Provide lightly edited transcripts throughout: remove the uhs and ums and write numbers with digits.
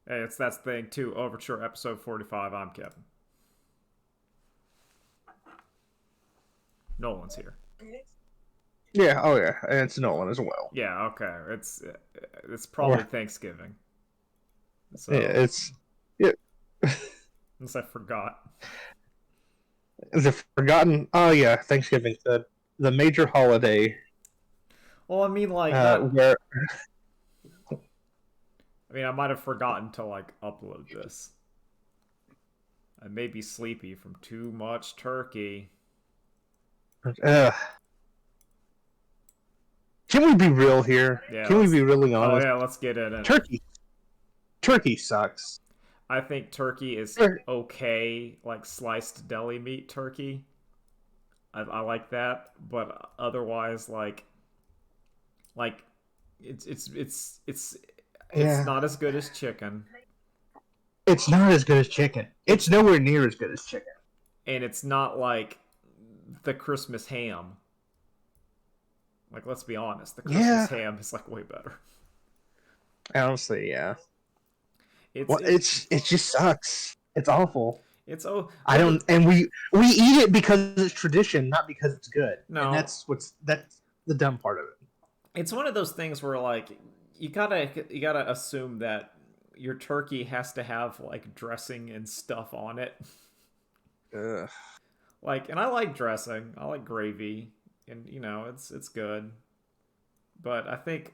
Hey, it's that thing too. Overture episode 45. I'm Kevin. Nolan's here. Yeah, oh yeah, and it's Nolan as well. Yeah, okay. It's probably Or Thanksgiving. yeah, So, yeah, unless I forgot. is it forgotten? Oh yeah, Thanksgiving, the major holiday, Well, I mean, like not. where I mean, I might have forgotten to like upload this. I may be sleepy from too much turkey. uh, can we be real here? Yeah, Can we let's. be really Oh honest? yeah, let's get in it. Turkey, turkey sucks. I think turkey is Tur- okay, like sliced deli meat turkey. I like that, but otherwise, like it's Yeah, not as good as chicken, it's not as good as chicken. It's it's nowhere near as good as chicken. and it's not like the Christmas ham. Like, let's be honest, the Christmas Yeah, ham is like way better. honestly, yeah. it's Well, it it just sucks. It's awful. it's oh I well don't, the and we eat it because it's tradition, not because it's good. And no that's the dumb part of it. it's one of those things where like you gotta assume that your turkey has to have like dressing and stuff on it. Ugh. Like, and I like dressing, I like gravy, and it's good, but I think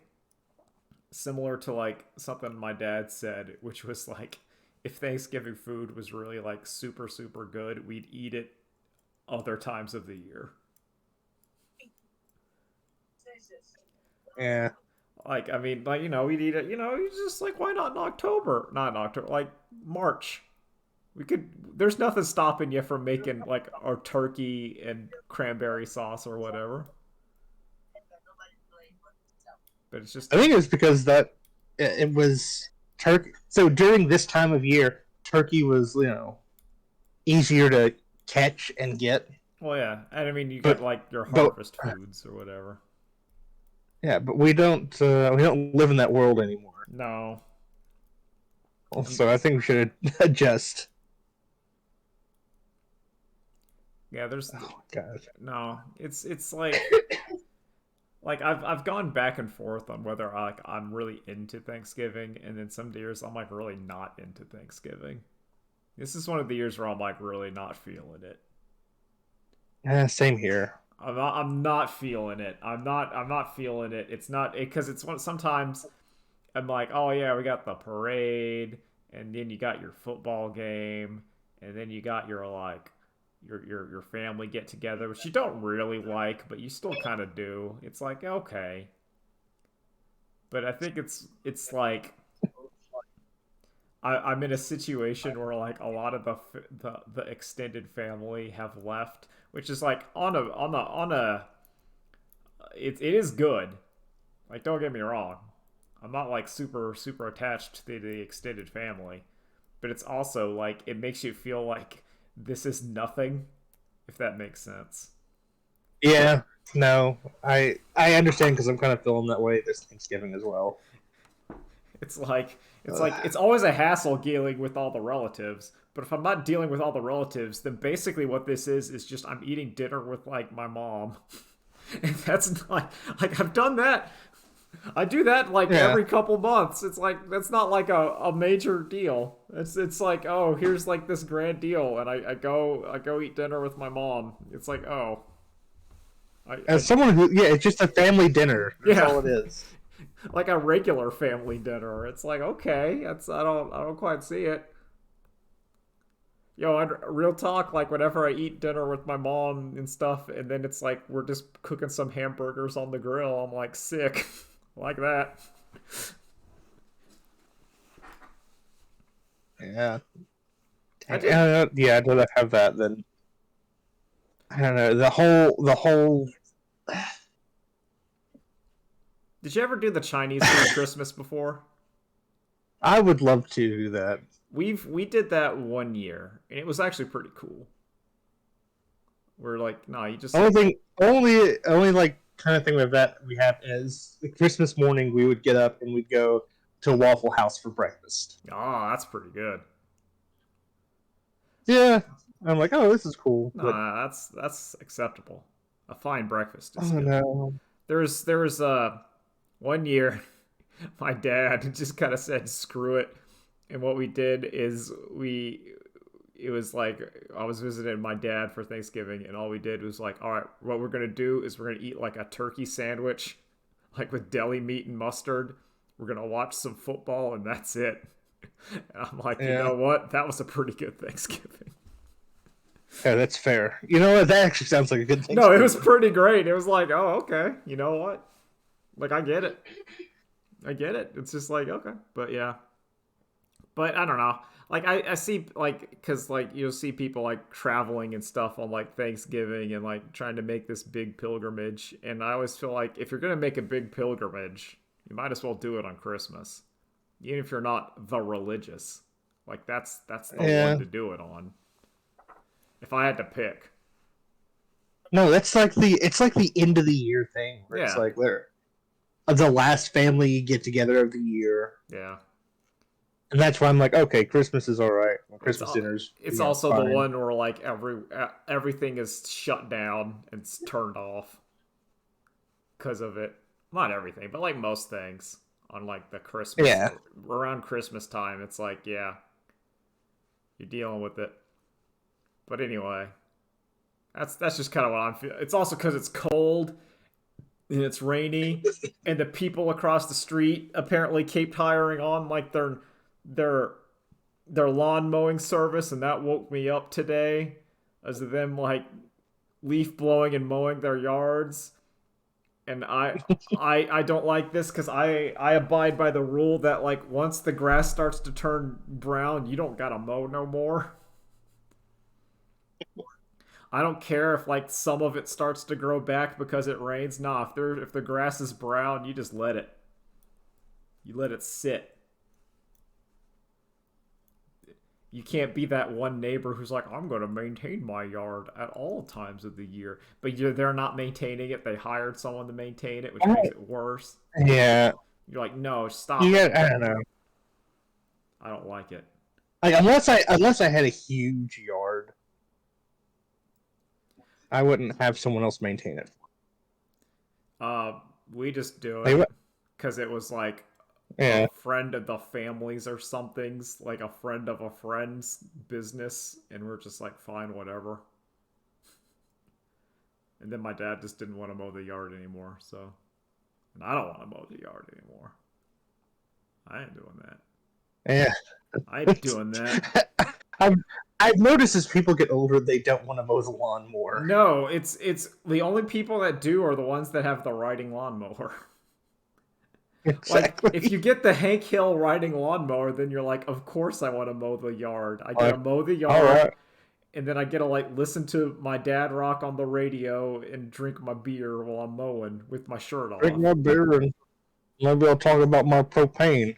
similar to like something my dad said, which was like, if Thanksgiving food was really like super super good, we'd eat it other times of the year. Yeah. Like, I mean, like, we'd eat it. You just like, why not in October? Not in October, like March. We could. There's nothing stopping you from making like our turkey and cranberry sauce or whatever. But it's just I think it's because that it was turkey. So during this time of year, turkey was easier to catch and get. well, yeah. And I mean, you got But like your but harvest foods or whatever. yeah, but we don't live in that world anymore. No, and So I think we should adjust. yeah, there's Oh god. no. It's like I've gone back and forth on whether like I'm really into Thanksgiving, and then some years I'm like really not into Thanksgiving. This is one of the years where I'm like really not feeling it. Yeah, same here. I'm not feeling it. I'm not feeling it. It's not because it's one sometimes I'm like, oh yeah, we got the parade, and then you got your football game, and then you got your like your family get together, which you don't really like, but you still kind of do. It's like okay, but I think it's like I'm in a situation where like a lot of the extended family have left, which is like on a it is good. Like, don't get me wrong, I'm not like super super attached to the extended family, but it's also like it makes you feel like this is nothing, if that makes sense. Yeah. No, I understand because I'm kind of feeling that way this Thanksgiving as well. It's like Ugh. it's always a hassle dealing with all the relatives. But if I'm not dealing with all the relatives, then basically what this is just I'm eating dinner with like my mom. And that's not like I've done that. I do that like Yeah. every couple months. It's like that's not like a major deal. It's like, oh, here's like this grand deal, and I go eat dinner with my mom. It's like, oh, I As someone who, yeah, it's just a family dinner. That's yeah. all it is. Like a regular family dinner. It's like, okay, that's I don't quite see it. Yo, real talk, like whenever I eat dinner with my mom and stuff, and then it's like we're just cooking some hamburgers on the grill, I'm like sick. Like that. Yeah. I did. Yeah, I'd rather have that than I don't know the whole. Did you ever do the Chinese food Christmas before? I would love to do that. We did that one year, and it was actually pretty cool. We're like, no, you just Only thing, only like kind of thing with that we have is the Christmas morning we would get up and we'd go. to Waffle House for breakfast. Oh, that's pretty good. Yeah, I'm like, oh, this is cool, No, but that's acceptable. A fine breakfast is oh good. no, There was one year my dad just kind of said screw it, and what we did is we it was like I was visiting my dad for Thanksgiving, and all we did was like, all right, what we're gonna do is we're gonna eat like a turkey sandwich, like with deli meat and mustard. We're gonna watch some football, and that's it. And I'm like, you yeah, know what? That was a pretty good Thanksgiving. yeah, that's fair. You know what? That actually sounds like a good No, it was Thanksgiving. pretty great. It was like, oh, okay. You know what? Like, I get it. I get it. It's just like, okay. But yeah. But I don't know. Like, I see, like, because, like, you'll see people, like, traveling and stuff on, like, Thanksgiving and, like, trying to make this big pilgrimage. And I always feel like if you're going to make a big pilgrimage, you might as well do it on Christmas. Even if you're not the religious. Like, that's the one Yeah, to do it on. If I had to pick. no, it's like the end of the year thing where it's Yeah. like they're the last family get together of the year, Yeah. and that's why I'm like, okay, Christmas is all right. It's Christmas dinner's it's also the fine. one where like everything is shut down and it's turned off because of it. Not everything, but like most things on like the Christmas Yeah, around Christmas time, it's like yeah, you're dealing with it. But anyway, that's just kind of what I'm feeling. It's also because it's cold and it's rainy, and the people across the street apparently kept hiring on like their their lawn mowing service, and that woke me up today as of them like leaf blowing and mowing their yards. And I don't like this because I abide by the rule that like once the grass starts to turn brown, you don't gotta mow no more. I don't care if like some of it starts to grow back because it rains. Nah, if the grass is brown, you just let it. You let it sit. You can't be that one neighbor who's like, I'm going to maintain my yard at all times of the year. But they're not maintaining it. They hired someone to maintain it, which makes it worse. yeah. You're like, no, stop You it. got, I don't know. I don't like it. Like, unless I had a huge yard, I wouldn't have someone else maintain it. Uh, we just do it Like, because it was like a yeah, friend of the family's or something's, like a friend of a friend's business. And we're just like, fine, whatever. And then my dad just didn't want to mow the yard anymore. So, and I don't want to mow the yard anymore. I ain't doing that. yeah. I ain't doing that. I've I've noticed as people get older, they don't want to mow the lawn more. No, it's the only people that do are the ones that have the riding lawnmower. Like if Exactly. you get the Hank Hill riding lawnmower, then you're like, of course I want to mow the yard. I get to Like, mow the all yard, right, and then I get to like listen to my dad rock on the radio and drink my beer while I'm mowing with my shirt drink off. my beer and maybe I'll talk about my propane.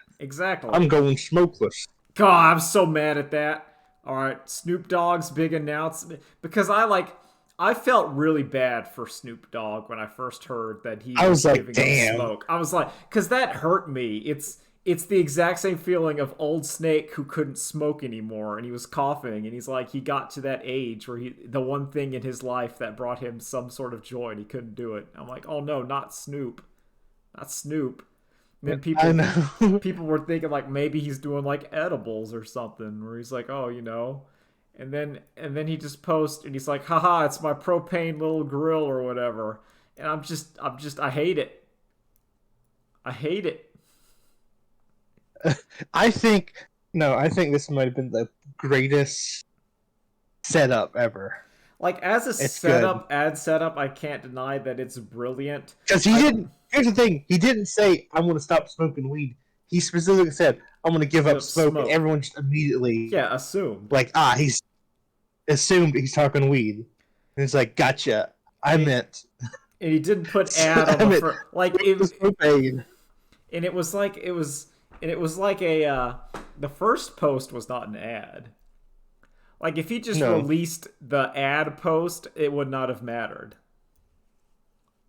I'm Exactly. going smokeless. God, I'm so mad at that. All right, Snoop Dogg's big announcement because I felt really bad for Snoop Dogg when I first heard that he I was was like, giving up damn. smoke. I was like, cuz that hurt me. It's the exact same feeling of old Snake who couldn't smoke anymore and he was coughing and he's like he got to that age where the one thing in his life that brought him some sort of joy and he couldn't do it. I'm like, "Oh no, not Snoop. Not Snoop." And then I people know. people were thinking like maybe he's doing like edibles or something where he's like, oh, you know. And then he just posts and he's like, haha, it's my propane little grill or whatever. And I'm just I hate it. I hate it. I think no, I think this might have been the greatest setup ever. Like as a It's good. ad setup, I can't deny that it's brilliant. Because he I didn't. Here's the thing: he didn't say, "I'm going to stop smoking weed." He specifically said, "I'm going to give give up up smoke," and smoke. everyone just immediately Yeah, assumed. like, he's assumed he's talking weed. And it's like, gotcha. I And he, meant, and he didn't put ad on I the meant front like smokeless propane. and it was like it was like a the first post was not an ad. Like if he just No, released the ad post, it would not have mattered.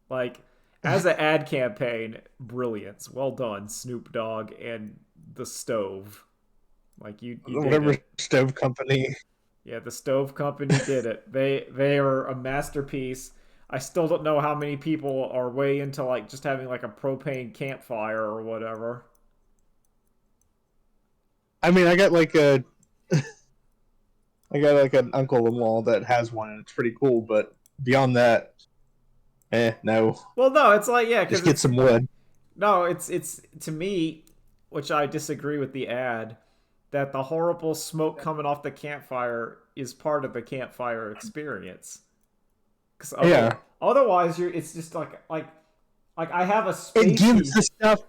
Like as an ad campaign, brilliance. Well done, Snoop Dogg and the stove. Like you did Whatever it. stove company. Yeah, the stove company did it. They are a masterpiece. I still don't know how many people are way into like just having like a propane campfire or whatever. I mean, I got like an uncle-in-law that has one, and it's pretty cool. But beyond that, no. Well, no, it's like yeah, Just because get it's some wood. no, it's to me, which I disagree with the ad, that the horrible smoke coming off the campfire is part of the campfire experience. Because Yeah, otherwise, it's just like I have a it gives spacey. the stuff.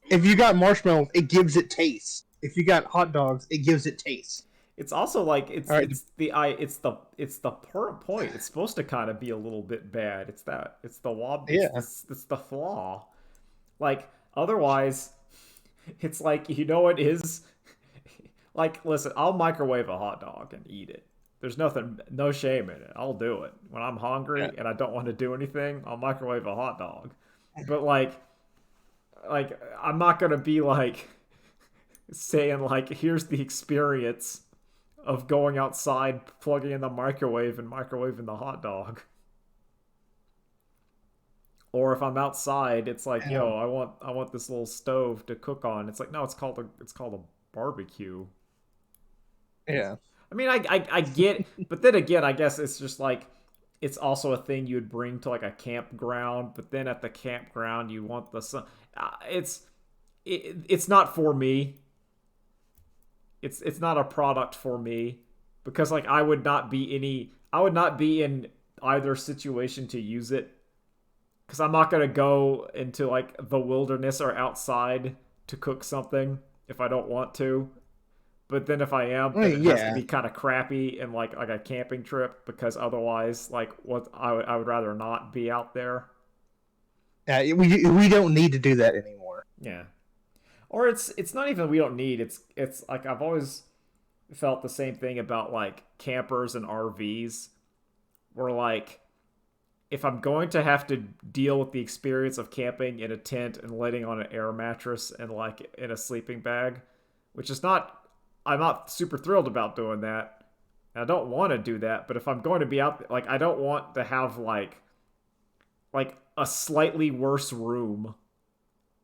If you got marshmallows, it gives it taste. If you got hot dogs, it gives it taste. It's also like All right. it's the point. It's supposed to kind of be a little bit bad. It's the wob Yeah. it's the flaw. Like otherwise, it's like you know it is. Like listen, I'll microwave a hot dog and eat it. There's nothing, no shame in it. I'll do it when I'm Yeah. hungry and I don't want to do anything. I'll microwave a hot dog. But like I'm not gonna be like saying like here's the experience of going outside, plugging in the microwave and microwaving the hot dog. Or if I'm outside, it's like, Yeah. yo, I want this little stove to cook on. It's like, no, it's called a barbecue. Yeah. I mean, I get, but then again, I guess it's just like it's also a thing you would bring to like a campground. But then at the campground, you want the sun. It's not for me. It's not a product for me because like I would not be in either situation to use it because I'm not gonna go into like the wilderness or outside to cook something if I don't want to. But then if I am, I then mean, it has to yeah. be kind of crappy and like a camping trip because otherwise, like what I would rather not be out there. Yeah. We don't need to do that anymore. Yeah. Or it's not even we don't need. It's like I've always felt the same thing about like campers and RVs where like if I'm going to have to deal with the experience of camping in a tent and laying on an air mattress and like in a sleeping bag, which is not I'm not super thrilled about doing that. I don't want to do that, but if I'm going to be out like I don't want to have like a slightly worse room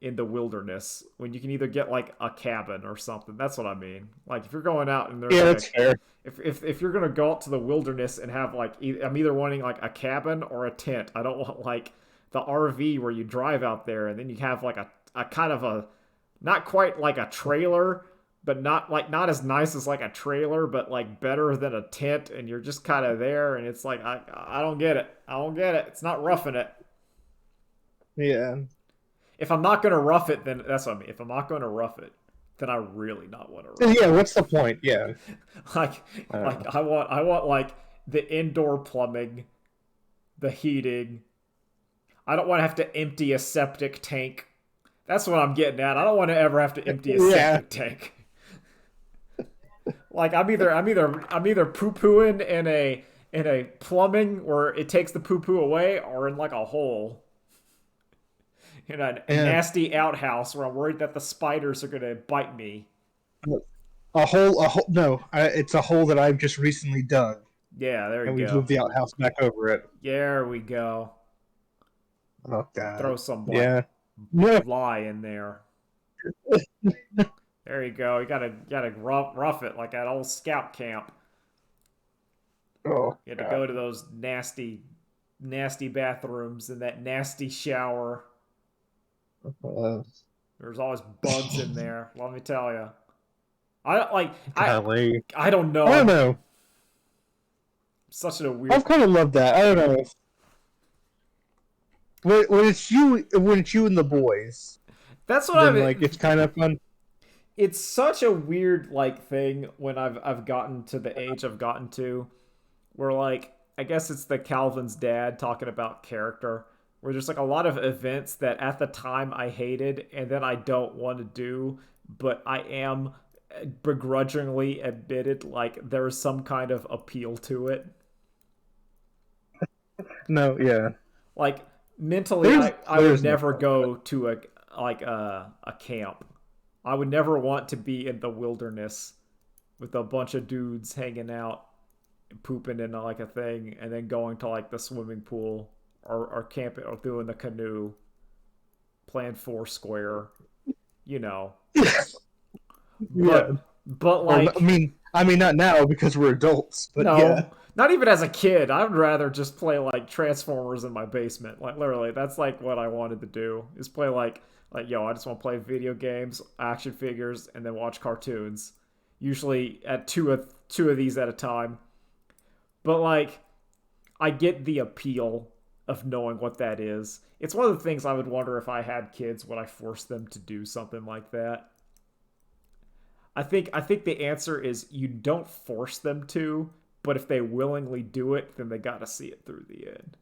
in the wilderness when you can either get like a cabin or something. That's what I mean. Like if you're going out and there's Yeah, like a that's fair. if you're gonna go out to the wilderness and have like I'm either wanting like a cabin or a tent. I don't want like the RV where you drive out there and then you have like a kind of a not quite like a trailer, but not as nice as like a trailer, but like better than a tent, and you're just kind of there, and it's like I don't get it. I don't get it. It's not roughing it. Yeah. If I'm not gonna rough it, then that's what I mean. If I'm not gonna rough it, then I really not want to rough Yeah. it. What's the point? Yeah. like I don't know. I want like the indoor plumbing, the heating. I don't want to have to empty a septic tank. That's what I'm getting at. I don't want to ever have to empty a Yeah. septic tank. Like I'm either poo pooing in a plumbing where it takes the poo poo away, or in like a hole in a Yeah. nasty outhouse where I'm worried that the spiders are gonna bite me. A hole. No, it's a hole that I've just recently dug, Yeah, there you and we've go. moved the outhouse back over it. There we go. Oh God. Throw some like Yeah. Yeah. lie in there. There you go. You gotta rough it like at old scout camp. Oh You had to God. go to those nasty bathrooms and that nasty shower. Uh, There's always bugs in there. Let me tell you. I like golly. I don't know. I don't I'm know. such a weird. I've kind of loved that. I don't know. When it's you and the boys, That's what then I've. like it's kind of fun. It's such a weird like thing when I've gotten to the age I've gotten to, where like I guess it's the Calvin's dad talking about character, where there's like a lot of events that at the time I hated and then I don't want to do, but I am begrudgingly admitted like there's some kind of appeal to it. No, yeah. Like mentally, There's I would there's no never fun. go to a camp. I would never want to be in the wilderness with a bunch of dudes hanging out, pooping in like a thing, and then going to like the swimming pool or camping or doing the canoe, playing Foursquare, you know. Yeah. But Well, like I mean, not now because we're adults, but yeah. no, not even as a kid. I would rather just play like Transformers in my basement. Like literally, that's like what I wanted to do. Is play like yo, I just want to play video games, action figures, and then watch cartoons. Usually at two of these at a time. But like I get the appeal of knowing what that is. It's one of the things I would wonder if I had kids, would I force them to do something like that? I think the answer is you don't force them to, but if they willingly do it, then they got to see it through the end.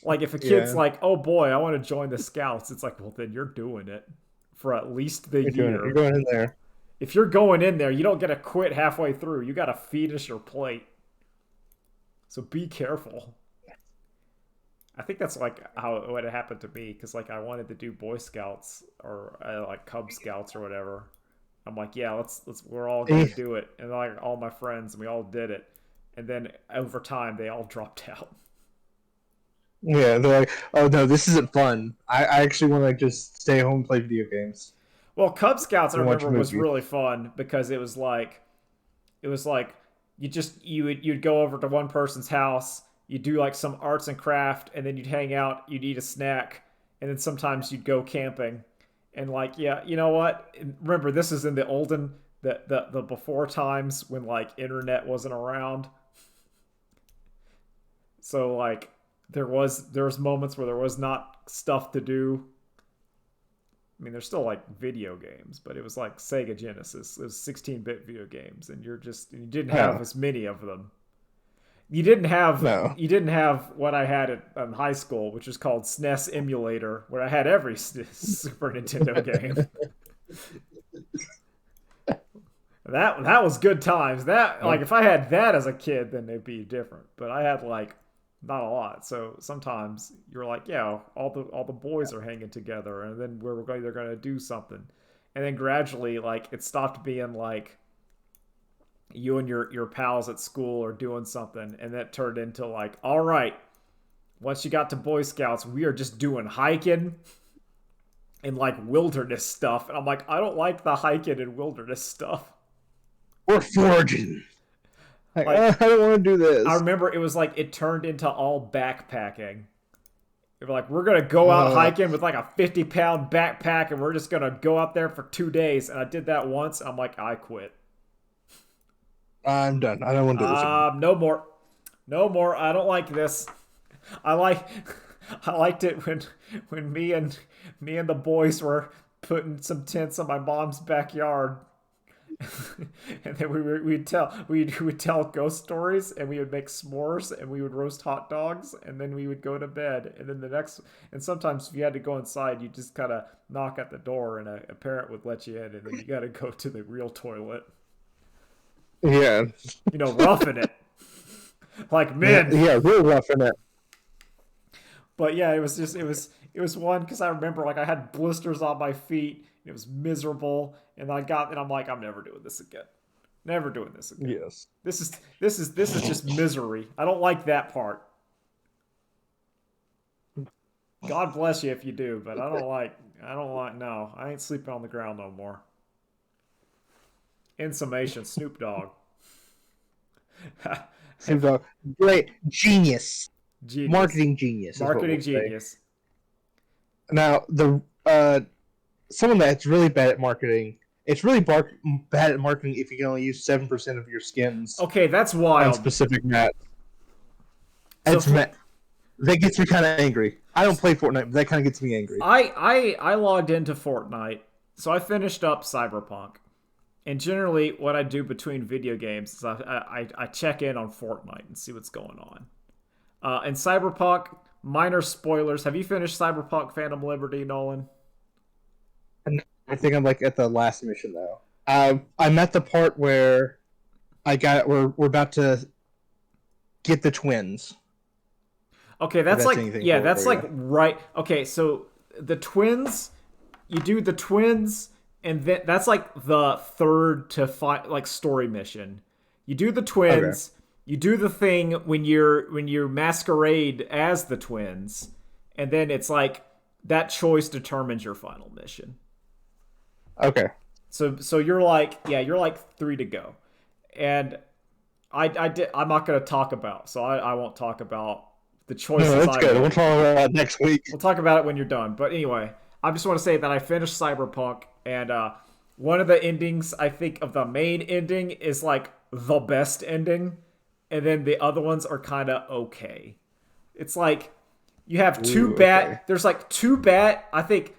Like if a kid's Yeah. like, "Oh boy, I want to join the scouts." It's like, "Well, then you're doing it for at least the You're doing it. You're year." going in there. If you're going in there, you don't get to quit halfway through. You got to finish your plate. So be careful. I think that's like how what it happened to me because like I wanted to do Boy Scouts or like Cub Scouts or whatever. I'm like, yeah, let's we're all gonna Eh, do it, and like all my friends, and we all did it, and then over time they all dropped out. Yeah, they're like, oh no, this isn't fun. I actually want to just stay home and play video games Well, Cub Scouts I and watch remember was movies. really fun because it was like you'd go over to one person's house, you'd do like some arts and craft, and then you'd hang out, you'd eat a snack, and then sometimes you'd go camping. And like, yeah, you know what? Remember, this is in the olden the before times when like internet wasn't around. So like there was moments where there was not stuff to do. I mean, there's still like video games, but it was like Sega Genesis. It was 16-bit video games, and you didn't have No, as many of them. You didn't have no. you didn't have what I had in high school, which was called SNES emulator, where I had every Super Nintendo game. That was good times. That like if I had that as a kid, then it'd be different. But I had like not a lot. So sometimes you're like, yeah, all the boys are hanging together, and then they're going to do something, and then gradually like it stopped being like you and your pals at school are doing something, and that turned into like, all right, once you got to Boy Scouts, we are just doing hiking and like wilderness stuff, and I'm like, I don't like the hiking and wilderness stuff. We're foraging. Like, Like I don't want to do I this. remember it was like it turned into all backpacking. They were like, we're gonna go out Uh, hiking with like a 50-pound backpack, and we're just gonna go out there for 2 days. And I did that once. I'm like, I quit. I'm done. I don't want to do this again. No more, no more. I don't like this. I like, I liked it when me and the boys were putting some tents in my mom's backyard. And then we'd tell ghost stories, and we would make s'mores, and we would roast hot dogs, and then we would go to bed, and then and sometimes if you had to go inside, you just kind of knock at the door, and a parent would let you in, and then you got to go to the real toilet, Yeah, roughing it like yeah, men. yeah. Real rough in it. But yeah, it was one because I remember like I had blisters on my feet. It was miserable, and I'm like, I'm never doing this again. Never doing this again. Yes. This is just misery. I don't like that part. God bless you if you do, but I don't like no. I ain't sleeping on the ground no more. In summation, Snoop Dogg. Snoop Dogg, great genius, Genius. marketing genius is what we'll Marketing say. genius. Now the someone that's really bad at marketing. It's really bad at marketing if you can only use 7% of your skins Okay, that's on wild. specific maps. So It's that gets me kind of angry. I don't play Fortnite, but that kind of gets me angry. I logged into Fortnite, so I finished up Cyberpunk. And generally, what I do between video games is I check in on Fortnite and see what's going on. And Cyberpunk, minor spoilers. Have you finished Cyberpunk Phantom Liberty, Nolan? And I think I'm like at the last mission though. I'm at the part where we're about to get the twins. Okay, If that's that's like anything yeah, for that's you. like right. Okay, so the twins you do the twins, and then that's like the third to like story mission. You do the Okay. twins, you do the thing when you masquerade as the twins, and then it's like that choice determines your final mission. Okay. So you're like, yeah, you're like three to go, and I'm not gonna talk about, so I won't talk about the No, choices that's I good. We'll made. talk about that next week. We'll talk about it when you're done. But anyway, I just want to say that I finished Cyberpunk, and one of the endings I think of the main ending is like the best ending, and then the other ones are kind of okay. It's like you have two Ooh, bad. okay. There's like two bad. I think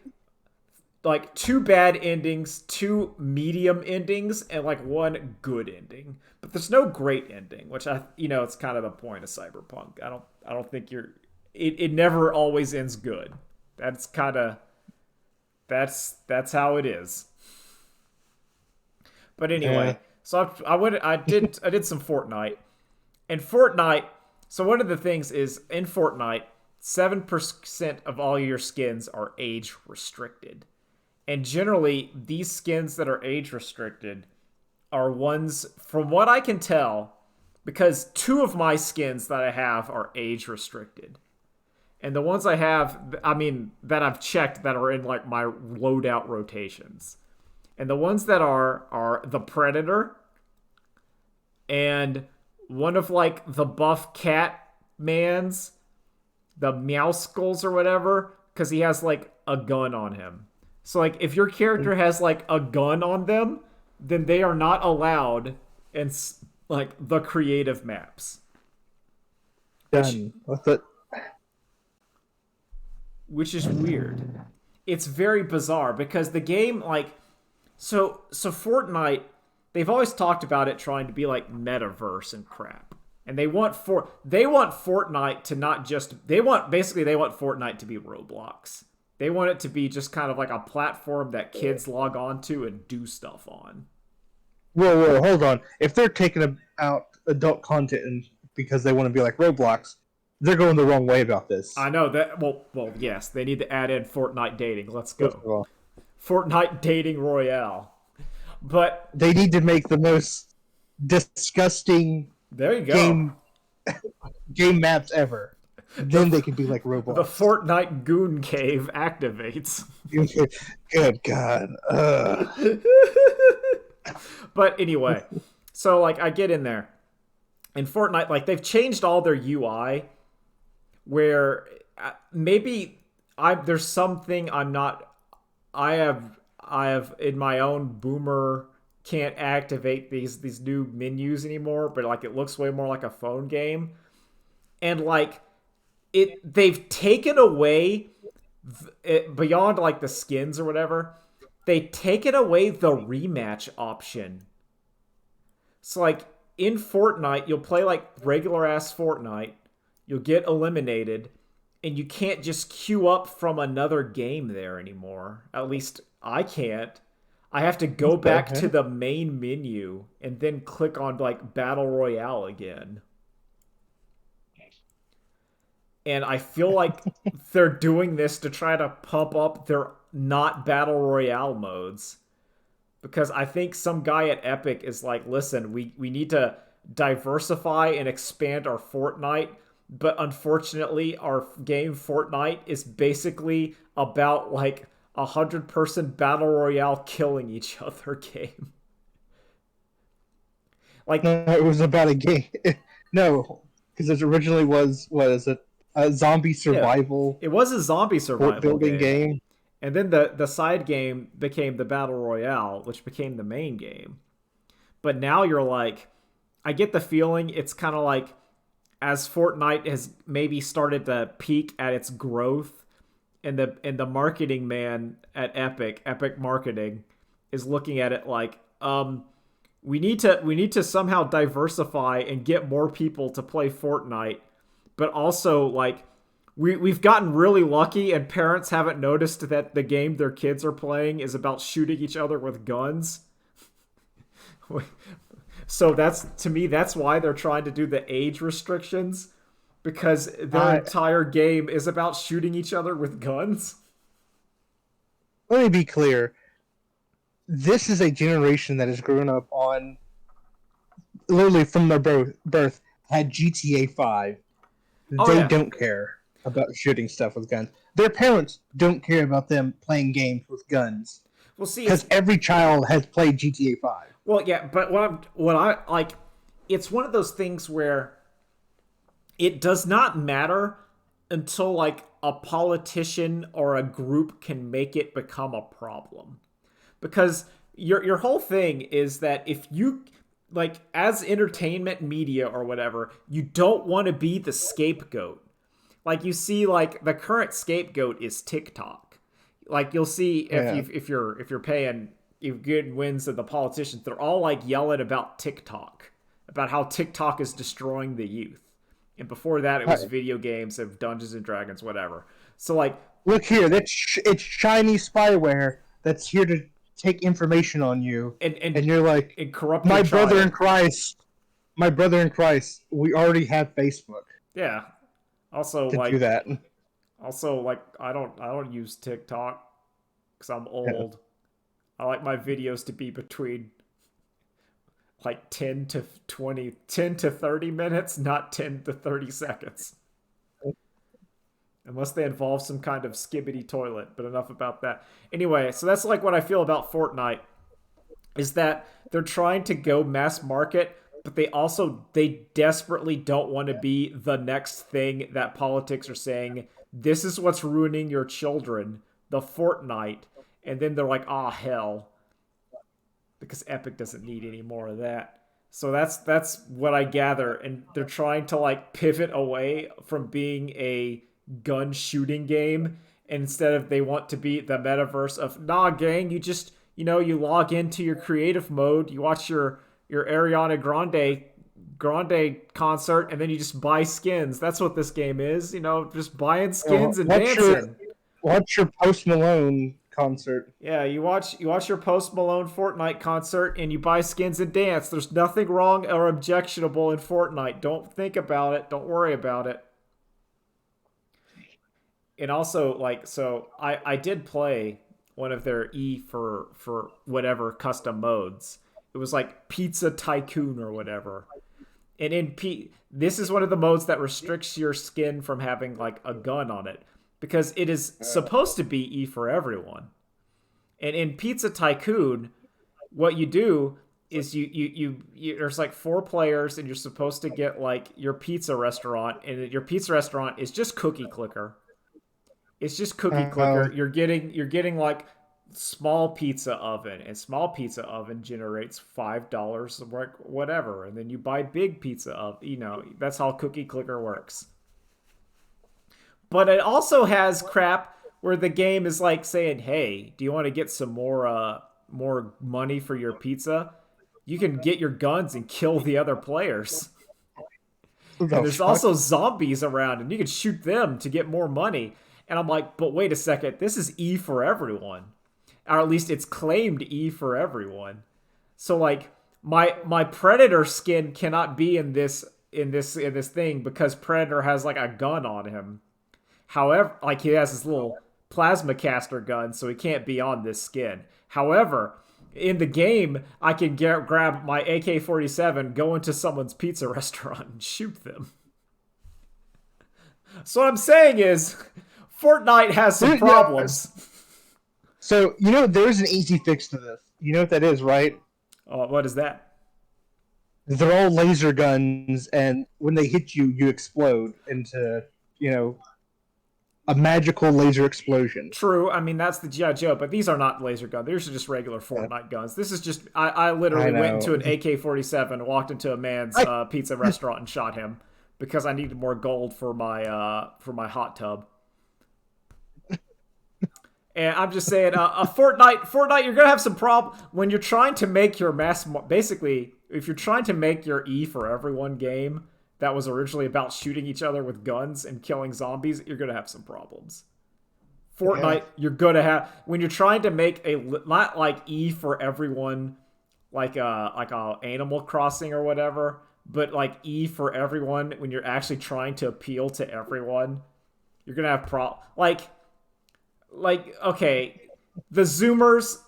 like two bad endings, two medium endings, and like one good ending. But there's no great ending, which it's kind of the point of Cyberpunk. I don't think it never always ends good. That's kind of that's how it is. But Yeah. anyway, so I did some Fortnite. And Fortnite, so one of the things is in Fortnite, 7% of all your skins are age restricted. And generally, these skins that are age restricted are ones, from what I can tell, because two of my skins that I have are age restricted. And the ones I have, I mean, that I've checked that are in like my loadout rotations. And the ones that are the Predator and one of like the buff cat mans, the meow skulls or whatever, because he has like a gun on him. So like if your character has like a gun on them, then they are not allowed in like the creative maps, which Done. What's it? which is weird. It's very bizarre because the game like so Fortnite, they've always talked about it trying to be like metaverse and crap. And they want Fortnite to not just they want Fortnite to be Roblox. They want it to be just kind of like a platform that kids log on to and do stuff on. Whoa, hold on. If they're taking out adult content because they want to be like Roblox, they're going the wrong way about this. I know that. Well, yes, they need to add in Fortnite dating. Let's First go, of all, Fortnite dating royale. But they need to make the most disgusting there you go. game game maps ever. The Then they can be like the Roblox. Fortnite goon cave activates. Good God. But anyway, so like I get in there, in Fortnite, like they've changed all their UI, where maybe there's something I'm not. I have in my own boomer can't activate these new menus anymore, but like it looks way more like a phone game, and like they've taken away beyond like the skins or whatever. They taken away the rematch option. So like in Fortnite, you'll play like regular ass Fortnite, you'll get eliminated, and you can't just queue up from another game there anymore. At least I can't. I have to go back to the main menu and then click on like Battle Royale again. And I feel like they're doing this to try to pump up their not Battle Royale modes. Because I think some guy at Epic is like, listen, we need to diversify and expand our Fortnite, but unfortunately our game Fortnite is basically about like 100-person battle royale killing each other game. Like No, it was about a game. No, because it originally was, what is it? A zombie yeah, survival it was a zombie fort survival building game. game. And then the side game became the battle royale, which became the main game. But now you're like, I get the feeling it's kind of like as Fortnite has maybe started to peak at its growth, and the marketing man at Epic Marketing, is looking at it like, we need to somehow diversify and get more people to play Fortnite, but also like we've gotten really lucky and parents haven't noticed that the game their kids are playing is about shooting each other with guns. So that's, to me, that's why they're trying to do the age restrictions, because their I entire game is about shooting each other with guns. let me be clear. This is a generation that has grown up on literally from their birth had GTA 5. Oh They yeah. don't care about shooting stuff with guns. Their parents don't care about them playing games with guns Well, see, it's because every child has played GTA 5. well, yeah, but what I like, it's one of those things where it does not matter until like a politician or a group can make it become a problem. Because your whole thing is that if you like as entertainment media or whatever, you don't want to be the scapegoat. Like you see like the current scapegoat is TikTok. Like you'll see Yeah. if you're paying if good wins of the politicians, they're all like yelling about TikTok, about how TikTok is destroying the youth. And before that, it was Right. video games of Dungeons and Dragons, whatever. So like, Look here, it's shiny spyware that's here to take information on you, and and you're like, and corrupt your my brother in child. Christ, my brother in Christ. We already have Facebook Yeah. Also to do like, that. I don't use TikTok because I'm old. I like my videos to be between like 10 to 20, 10 to 30 minutes, not 10 to 30 seconds. Unless they involve some kind of skibbity toilet, but enough about that. Anyway, so that's like what I feel about Fortnite is that they're trying to go mass market, but they desperately don't want to be the next thing that politics are saying, this is what's ruining your children, the Fortnite. And then they're like, ah, hell, because Epic doesn't need any more of that. So that's what I gather, and they're trying to like pivot away from being a gun shooting game. And instead of they want to be the metaverse of nah, gang, you log into your creative mode, you watch your Ariana Grande concert, and then you just buy skins. That's what this game is, just buying skins and What's dancing. your Post Malone concert? Yeah, you watch your Post Malone Fortnite concert and you buy skins and dance. There's nothing wrong or objectionable in Fortnite. Don't think about it. Don't worry about it. And also, like, so I did play one of their for whatever custom modes. It was like Pizza Tycoon or whatever. And this is one of the modes that restricts your skin from having like a gun on it because it is supposed to be E for everyone. And in Pizza Tycoon, what you do is there's like four players and you're supposed to get like your pizza restaurant, and your pizza restaurant is just cookie clicker. It's just cookie clicker. Um, You're getting like small pizza oven, and small pizza oven generates $5 whatever, and then you buy big pizza of that's how cookie clicker works. But it also has crap where the game is like saying, "Hey, do you want to get some more money for your pizza? You can get your guns and kill the other players." who And the there's fuck? also zombies around, and you can shoot them to get more money. And I'm like, but wait a second, this is E for everyone, or at least it's claimed E for everyone. So like my Predator skin cannot be in this thing because Predator has like a gun on him. However, like he has this little plasma caster gun, so he can't be on this skin. However, in the game, I can grab my AK-47, go into someone's pizza restaurant, and shoot them. So what I'm saying is, Fortnite has some Yeah. problems. So there's an easy fix to this. You know what that is, right? Oh, what is that? They're all laser guns, and when they hit you, you explode into you know a magical laser explosion. True, I mean that's the GI Joe, but these are not laser guns. These are just regular Yeah, Fortnite guns. This is just I I literally went know. into an AK-47, walked into a man's I pizza restaurant, and shot him because I needed more gold for my hot tub. And I'm just saying, a Fortnite, you're gonna have some problem when you're trying to make your basically, if you're trying to make your E for everyone game that was originally about shooting each other with guns and killing zombies, you're gonna have some problems. yeah. Fortnite, you're gonna have when you're trying to make a not like E for everyone, like a Animal Crossing or whatever, but like E for everyone when you're actually trying to appeal to everyone, you're gonna have like okay, the Zoomers,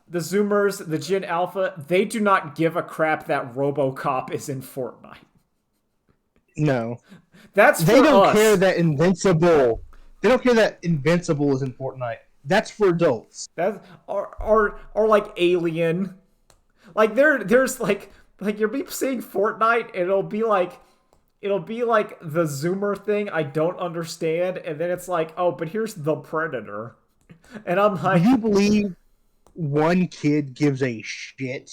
the Gen Alpha, they do not give a crap that RoboCop is in Fortnite. No, That's they for don't care us. that Invincible. They don't care that Invincible is in Fortnite. That's for adults. That or like Alien. Like there's like you'll be seeing Fortnite and it'll be like the Zoomer thing I don't understand, and then it's like, oh, but here's the Predator. And I'm Do like, you believe one kid gives a shit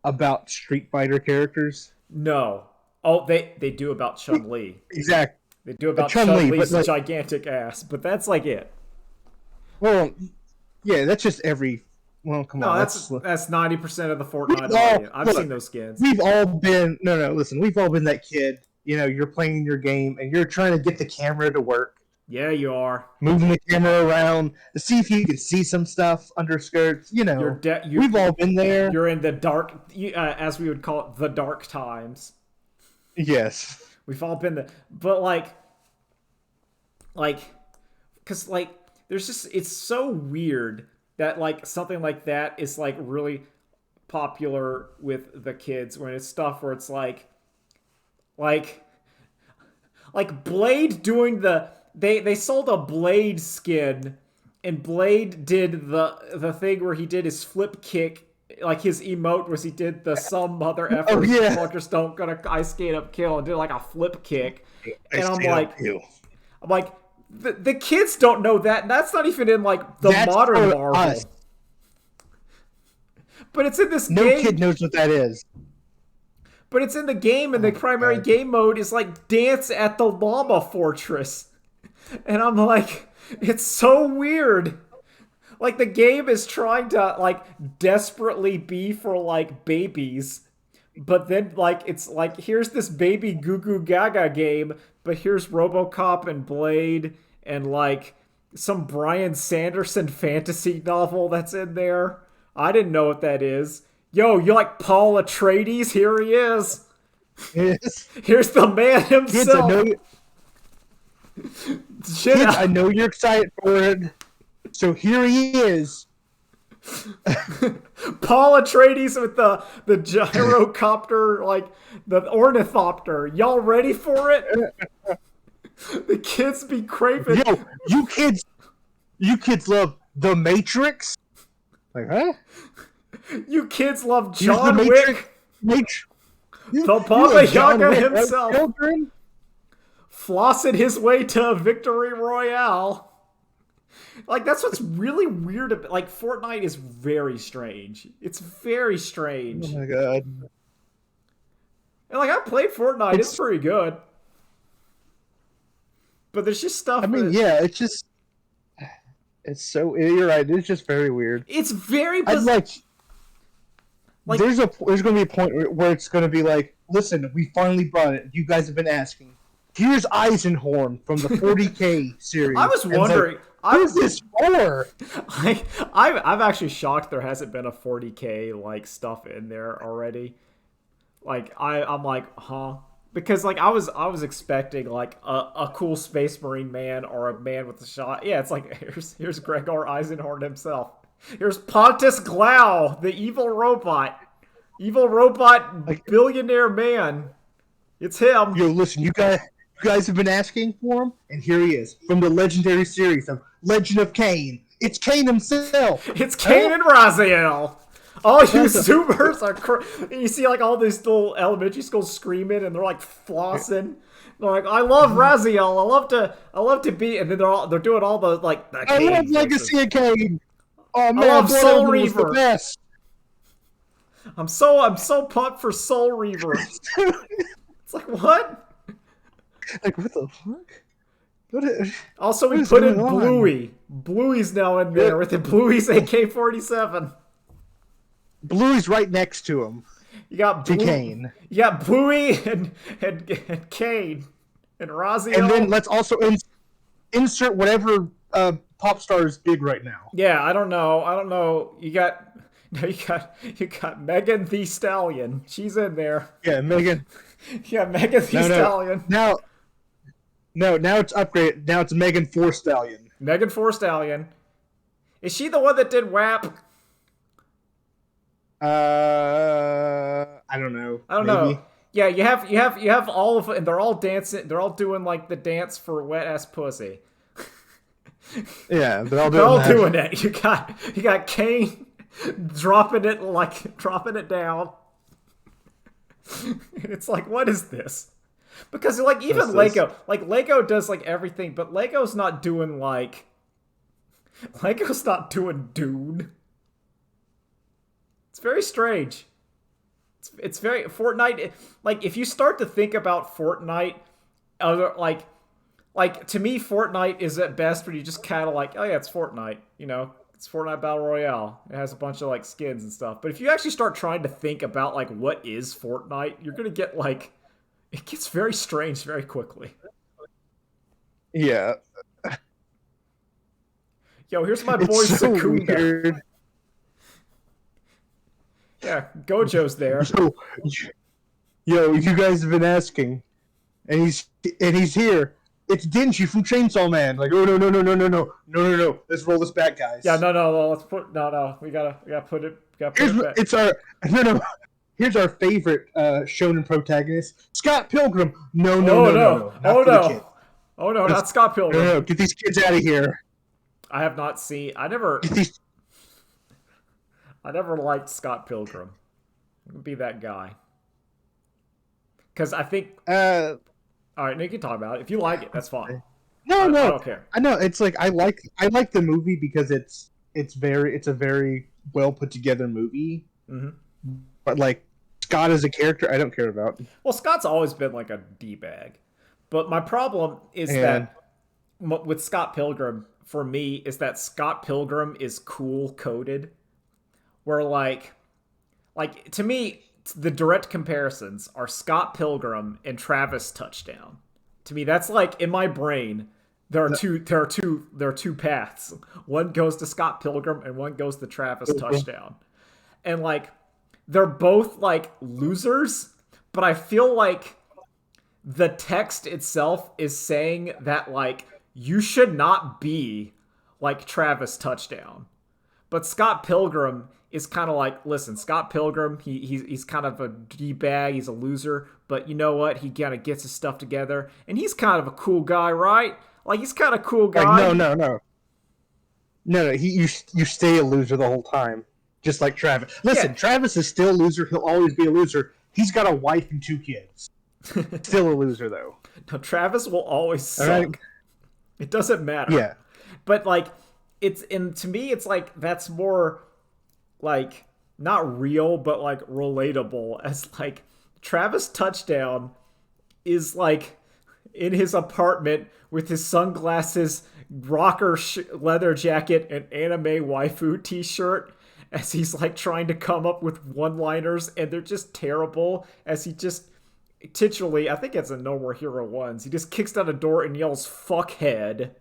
about Street Fighter characters? no. Oh, they do about Chun Li. Exactly. They do about Chun Chun Li, but Li's like, gigantic ass, but that's like it. well, yeah, that's just every. Well, come No, on, that's 90% of the we've Fortnite all audience. I've seen look. those skins. We've all been no. Listen, we've all been that kid. You know, you're playing your game and you're trying to get the camera to work, Yeah, you are. moving the camera around to see if you can see some stuff under skirts. You know, we've all been there. You're in the dark, as we would call it, the dark times. Yes. We've all been there, but because like, there's just it's so weird that like something like that is like really popular with the kids when it's stuff where it's like like Blade doing they sold a Blade skin, and Blade did the thing where he did his flip kick, like his emote was he did the some mother effort. Oh yeah. Fuckers don't gonna ice skate up kill and did like a flip kick, and I'm like the kids don't know that, and that's not even in like the That's modern Marvel. Us. But it's in this No game. kid knows what that is. But it's in the game, and the primary game mode is like dance at the llama fortress. And I'm like, it's so weird. Like the game is trying to like desperately be for like babies. But then like it's like here's this baby goo goo gaga game, but here's RoboCop and Blade and like some Bryan Sanderson fantasy novel that's in there. I didn't know what that is. Yo, you like Paul Atreides? Here he is. Yes. Here's the man himself. Kids, I know you're excited for it. So here he is. Paul Atreides with the gyrocopter, like the ornithopter. Y'all ready for it? The kids be craving. Yo, you kids love The Matrix? Like, huh? You kids love John Wick. The Baba Yaga himself. Children? Flossing his way to victory royale. Like, that's what's really weird about, like, Fortnite is very strange. It's very strange. Oh my god. And, like, I played Fortnite. It's pretty good. But there's just stuff. I mean, yeah, it's just. It's so. You're right. It's just very weird. It's very bizarre. Like there's going to be a point where it's going to be like, listen, we finally brought it. You guys have been asking. Here's Eisenhorn from the 40K series. I was wondering. Who's this for? I'm actually shocked there hasn't been a 40K like stuff in there already. Like I'm like, huh? Because like I was expecting like a cool Space Marine man or a man with a shot. Yeah, it's like here's Gregor Eisenhorn himself. Here's Pontus Glau, the evil robot billionaire man. It's him. Yo, listen, you guys have been asking for him, and here he is from the legendary series of Legend of Kain. It's Kain himself. It's Kain and Raziel. All you Zoomers are you see like all these little elementary schools screaming, and they're like flossing. They're like, I love Raziel. I love to be, and then they're doing all the like. The I love Legacy of Kain. Oh man, I love Soul Reaver. The best. I'm so pumped for Soul Reaver. It's like what? Like what the fuck? Also, we put in Bluey. Bluey's now in there with the Bluey's AK-47. Bluey's right next to him. You got Kain. You got Bluey and Kain and Raziel. And then let's also insert whatever pop star is big right now. Yeah, I don't know. You got Megan Thee Stallion. She's in there. Yeah, Megan. Yeah, Megan Thee Stallion. Now it's upgraded. Now it's Megan Four Stallion. Megan Four Stallion. Is she the one that did WAP? I don't know. I don't know. Yeah, you have all of it, and they're all dancing. They're all doing like the dance for wet ass pussy. Yeah, they're all doing it. You got Kane dropping it down. It's like, what is this? Because like even Lego does like everything, but Lego's not doing Dune. It's very strange. It's very Fortnite. Like if you start to think about Fortnite, like to me, Fortnite is at best where you just kind of like, oh yeah, it's Fortnite. You know, it's Fortnite Battle Royale. It has a bunch of like skins and stuff. But if you actually start trying to think about like what is Fortnite, you're gonna get like, it gets very strange very quickly. Yeah. Yo, here's my boy Sakunda. Weird. Yeah, Gojo's there. Yo, you guys have been asking, and he's here. It's Denji from Chainsaw Man. Like, oh no. Let's roll this back, guys. Yeah, no. Let's put We gotta put it. Back. It's our no. Here's our favorite shonen protagonist, Scott Pilgrim. No. Oh no, not Scott Pilgrim. No, get these kids out of here. I have not seen. I never liked Scott Pilgrim. Be that guy. Because I think. All right, you can talk about it. If you like it, that's fine. No, I don't care. I know it's like I like the movie because it's a very well put together movie. Mm-hmm. But like Scott as a character, I don't care about. Well, Scott's always been like a d-bag, but my problem is that with Scott Pilgrim for me is that Scott Pilgrim is cool coded, where like to me. The direct comparisons are Scott Pilgrim and Travis Touchdown. To me, that's like in my brain. There are two paths. One goes to Scott Pilgrim and one goes to Travis Touchdown, and like they're both like losers. But I feel like the text itself is saying that like you should not be like Travis Touchdown, but Scott Pilgrim is kind of like, listen, Scott Pilgrim, he's kind of a d-bag, he's a loser, but you know what? He kind of gets his stuff together, and he's kind of a cool guy, right? Like, he's kind of a cool guy. Like, no. You stay a loser the whole time, just like Travis. Listen, yeah. Travis is still a loser. He'll always be a loser. He's got a wife and 2 kids. Still a loser, though. No, Travis will always suck. Right. It doesn't matter. Yeah. But, like, to me, it's like, that's more... like not real but like relatable as like Travis Touchdown is like in his apartment with his sunglasses, rocker leather jacket, and anime waifu t-shirt as he's like trying to come up with one-liners, and they're just terrible as he just titularly, I think it's a No More Hero 1s, he just kicks down a door and yells fuckhead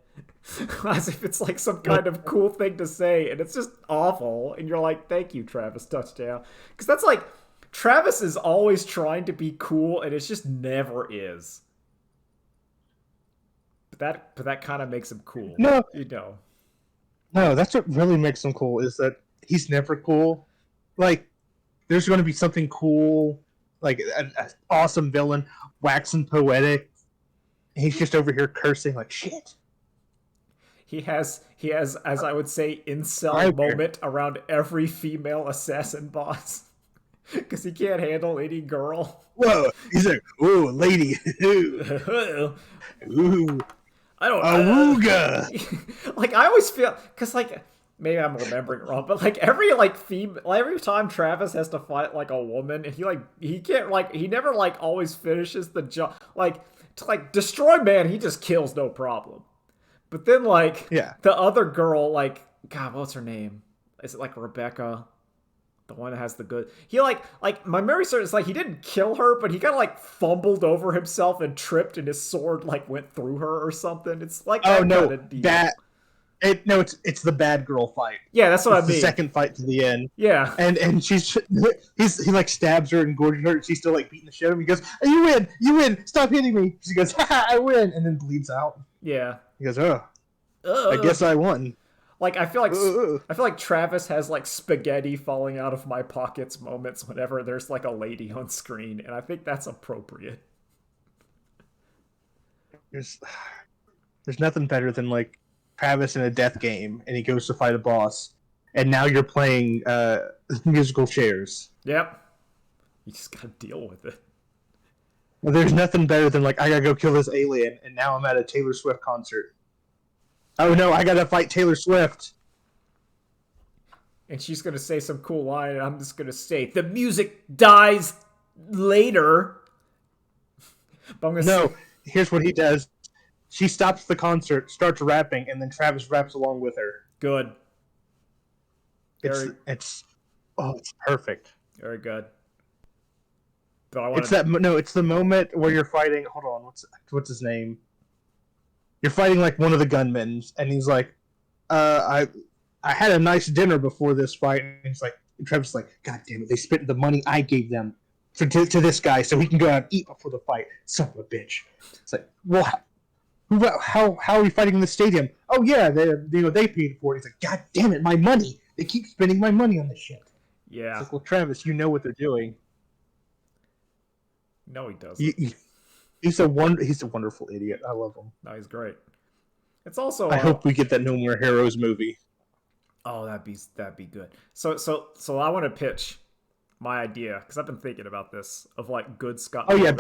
as if it's like some kind of cool thing to say, and it's just awful, and you're like, thank you, Travis Touchdown, because that's like Travis is always trying to be cool and it just never is, but that kind of makes him cool. No, that's what really makes him cool, is that he's never cool. Like there's going to be something cool, like an awesome villain waxing poetic, and he's just over here cursing like shit. He has, as I would say, incel moment around every female assassin boss. Because he can't handle any girl. Whoa, he's like, ooh, lady. Ooh. I don't know. Awooga. Like, I always feel, because like, maybe I'm remembering it wrong, but like every time Travis has to fight like a woman, and he can't like, he never like always finishes the job. Like, to like destroy man, he just kills no problem. But then, like, the other girl, like, God, what's her name? Is it, like, Rebecca? The one that has the good... He, like my memory serves, like, he didn't kill her, but he kind of, like, fumbled over himself and tripped, and his sword, like, went through her or something. It's, like, that kind of deal. It's the bad girl fight. Yeah, that's what I mean. The second fight to the end. Yeah. And he like, stabs her and gorges her, and she's still, like, beating the shit out of him. He goes, you win, stop hitting me. She goes, haha, I win, and then bleeds out. Yeah. He goes, I guess I won. Like I feel like Ugh. Travis has like spaghetti falling out of my pockets moments whenever there's like a lady on screen, and I think that's appropriate. There's there's nothing better than like Travis in a death game, and he goes to fight a boss, and now you're playing musical chairs. Yep. You just gotta deal with it. Well, there's nothing better than like I gotta go kill this alien, and now I'm at a Taylor Swift concert. Oh no, I gotta fight Taylor Swift. And she's gonna say some cool line, and I'm just gonna say, the music dies later. But I'm gonna No, say, here's what he does. She stops the concert, starts rapping, and then Travis raps along with her. good. It's perfect. Very good. But It's the moment where you're fighting. Hold on, what's his name? You're fighting like one of the gunmen, and he's like, I had a nice dinner before this fight." And he's like, and Travis is like, "God damn it! They spent the money I gave them to this guy, so he can go out and eat before the fight. Son of a bitch!" It's like, what? How are we fighting in the stadium? Oh yeah, they paid for it. He's like, "God damn it, my money! They keep spending my money on this shit." Yeah. It's like, well, Travis, you know what they're doing. No, he doesn't. He's a wonderful idiot. I love him. No, he's great. It's also. I hope we get that No More Heroes movie. Oh, that'd be good. So I want to pitch my idea because I've been thinking about this of like good Scott. Oh yeah, Pilgrim.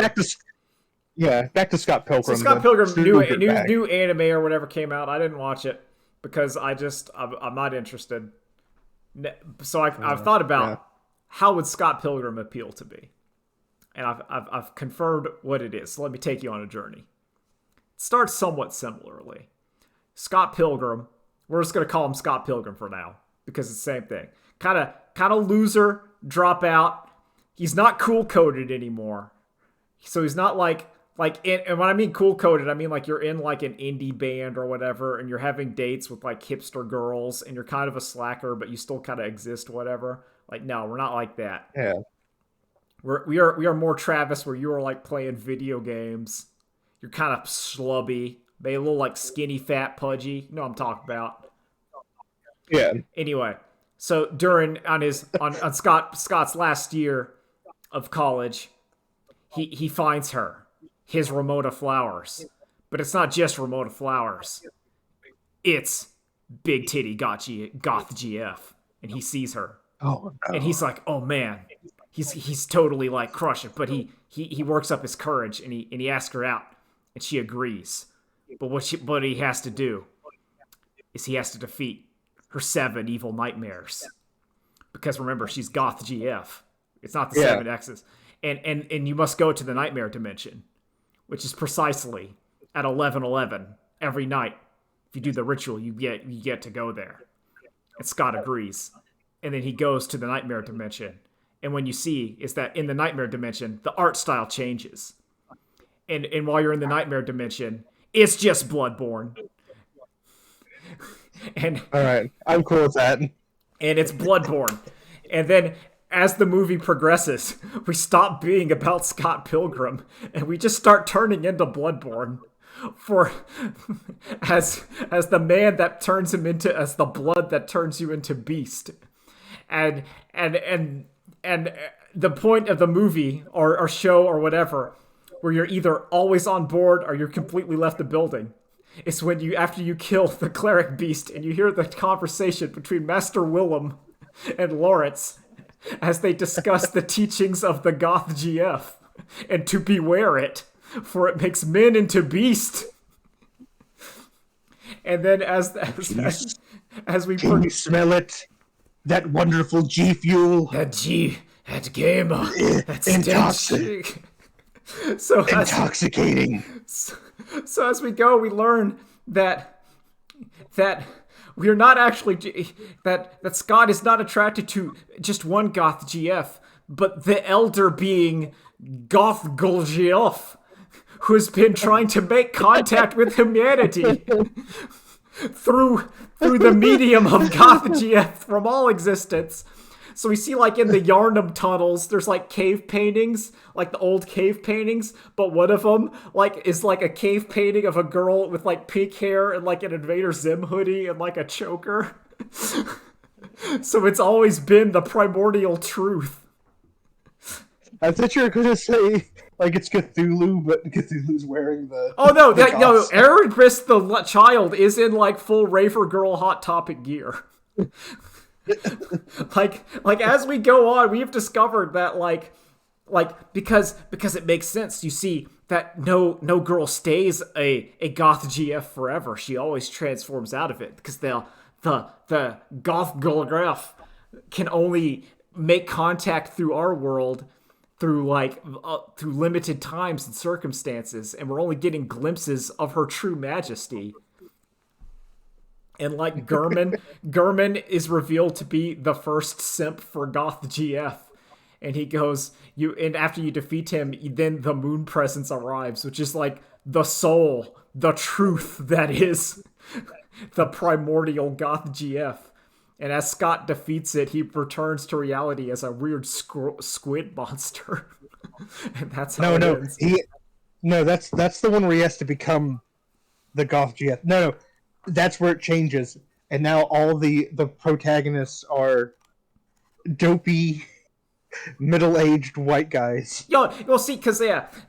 back to Scott Pilgrim. So Scott Pilgrim, new anime or whatever came out. I didn't watch it because I'm not interested. So I've thought about how would Scott Pilgrim appeal to me, and I've confirmed what it is. So let me take you on a journey. It starts somewhat similarly. Scott Pilgrim. We're just gonna call him Scott Pilgrim for now because it's the same thing. Kind of loser, dropout. He's not cool coded anymore, so he's not like and when I mean cool coded, I mean like you're in like an indie band or whatever, and you're having dates with like hipster girls, and you're kind of a slacker, but you still kind of exist, whatever. Like, no, we're not like that. Yeah. We are more Travis, where you are like playing video games. You're kind of slubby, maybe a little like skinny, fat, pudgy. You know what I'm talking about. Yeah. Anyway, so on Scott's last year of college, he finds her. His Ramona Flowers. But it's not just Ramona Flowers. It's Big Titty Goth GF. And he sees her. Oh, no. And he's like, oh man. He's totally like crushing. But he works up his courage and he asks her out. And she agrees. But what he has to do is he has to defeat her 7 evil nightmares. Because remember, she's Goth GF. It's not the 7 X's. And you must go to the nightmare dimension, which is precisely at 11:11 every night. If you do the ritual, you get to go there. And Scott agrees. And then he goes to the nightmare dimension. And when you see is that in the nightmare dimension, the art style changes. And while you're in the nightmare dimension, it's just Bloodborne. And all right, I'm cool with that. And it's Bloodborne. And then as the movie progresses, we stop being about Scott Pilgrim and we just start turning into Bloodborne as the man that turns him into, as the blood that turns you into beast. And the point of the movie or show or whatever, where you're either always on board or you're completely left the building, is when after you kill the cleric beast and you hear the conversation between Master Willem and Lawrence as they discuss the teachings of the Goth GF and to beware it, for it makes men into beast. And then as we can you smell it? That wonderful G fuel. That gamer. That's intoxicating. So as we go, we learn that we are not actually that Scott is not attracted to just one Goth GF, but the elder being Goth Golgioff, who has been trying to make contact with humanity through the medium of Goth GF from all existence. So we see like in the Yarnum tunnels, there's like cave paintings, like the old cave paintings, but one of them like is like a cave painting of a girl with like pink hair and like an Invader Zim hoodie and like a choker. So it's always been the primordial truth. I thought you were going to say like it's Cthulhu, but Cthulhu's wearing the. Oh no, the no, Erebus the child is in like full Raver Girl Hot Topic gear. like as we go on, we've discovered that like because it makes sense. You see that no girl stays a goth GF forever. She always transforms out of it because the goth girl graph can only make contact through our world through through limited times and circumstances, and we're only getting glimpses of her true majesty. And like Gurman is revealed to be the first simp for Goth GF. And he goes, and after you defeat him, then the moon presence arrives, which is like the soul, the truth that is the primordial Goth GF. And as Scott defeats it, he returns to reality as a weird squid monster. And that's how it ends. That's the one where he has to become the Goth GF. No, that's where it changes, and now all the protagonists are dopey, middle-aged white guys. Yo, well, see, because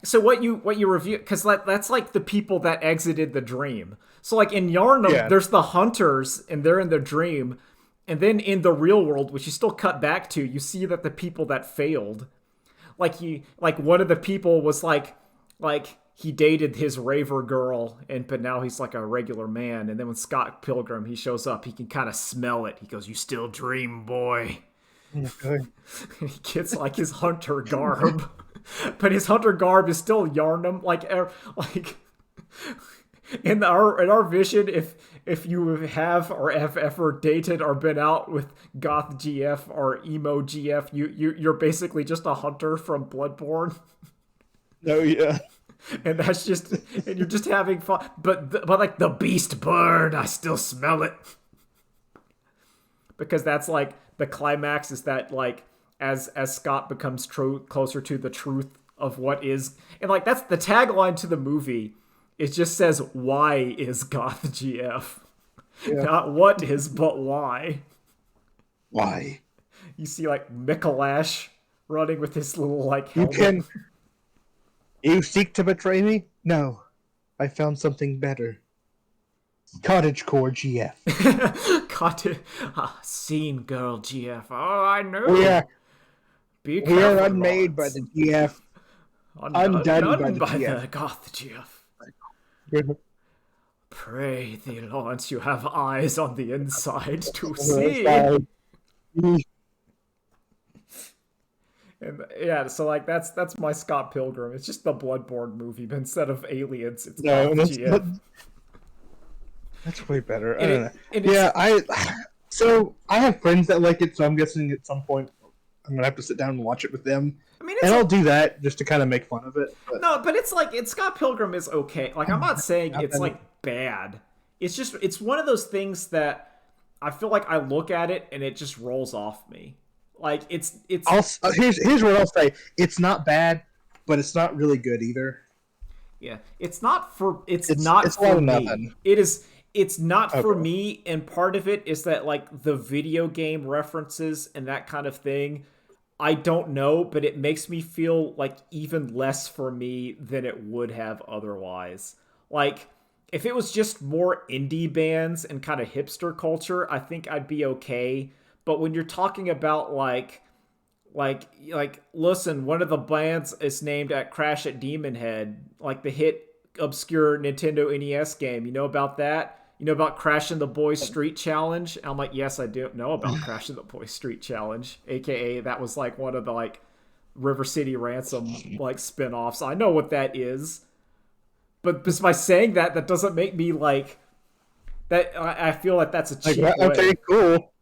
so what you review, because that's like the people that exited the dream. So like in Yarnum, there's the hunters, and they're in the dream, and then in the real world, which you still cut back to, you see that the people that failed, like one of the people was like he dated his raver girl, but now he's like a regular man. And then when Scott Pilgrim, he shows up, he can kind of smell it. He goes, "You still dream, boy." Okay. And he gets like his hunter garb, but his hunter garb is still Yarnum. Like in our vision, if you have or have ever dated or been out with Goth GF or Emo GF, you're basically just a hunter from Bloodborne. Oh yeah. And that's just, and you're just having fun. But like the beast burn, I still smell it. Because that's like the climax is that like as Scott becomes closer to the truth of what is, and like that's the tagline to the movie. It just says, "Why is Goth GF?" Yeah. Not what is, but why. Why? You see like Mikolash running with his little like helmet. You seek to betray me? No. I found something better. Cottagecore GF. Scene girl GF. Oh, I know. We are unmade by the GF. Undone by the Goth GF. Pray thee, Lawrence, you have eyes on the inside to see. And yeah, so like that's my Scott Pilgrim. It's just the Bloodborne movie, but instead of aliens, it's GF. That's way better. I don't know. So I have friends that like it, so I'm guessing at some point I'm gonna have to sit down and watch it with them. I mean, I'll do that just to kind of make fun of it. But... No, but it's like Scott Pilgrim is okay. Like I'm not saying it's like bad. It's just it's one of those things that I feel like I look at it and it just rolls off me. Like it's. Here's what I'll say. It's not bad, but it's not really good either. Yeah, it's not for me. It is. It's not for me, and part of it is that like the video game references and that kind of thing. I don't know, but it makes me feel like even less for me than it would have otherwise. Like if it was just more indie bands and kind of hipster culture, I think I'd be okay. But when you're talking about like, listen, one of the bands is named at Crash at Demon Head, like the hit obscure Nintendo NES game. You know about that? You know about Crashing the Boys Street Challenge? And I'm like, yes, I do know about Crashing the Boys Street Challenge, aka that was like one of the like River City Ransom like spin-offs. I know what that is, but just by saying that doesn't make me like that. I feel like that's a cheap way. Okay, cool.